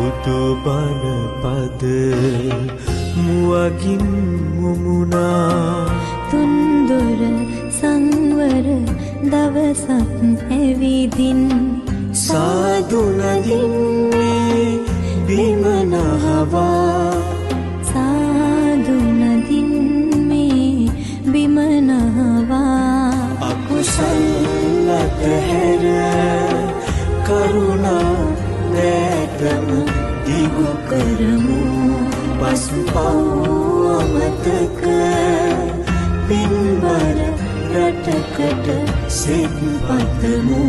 බුදු බණ පද මුවගින් මුමුණා තුන්දොර සංවර දවසක් ඇවිදින් සාදු නදින්නේ බිම නහවා සාදු නදින්නේ බිම නහවා අකුසල් අතහැර කරුණා නැතම දිගු කරමු පසුපව් අමතක පින්බර රටකට සෙත් පතමු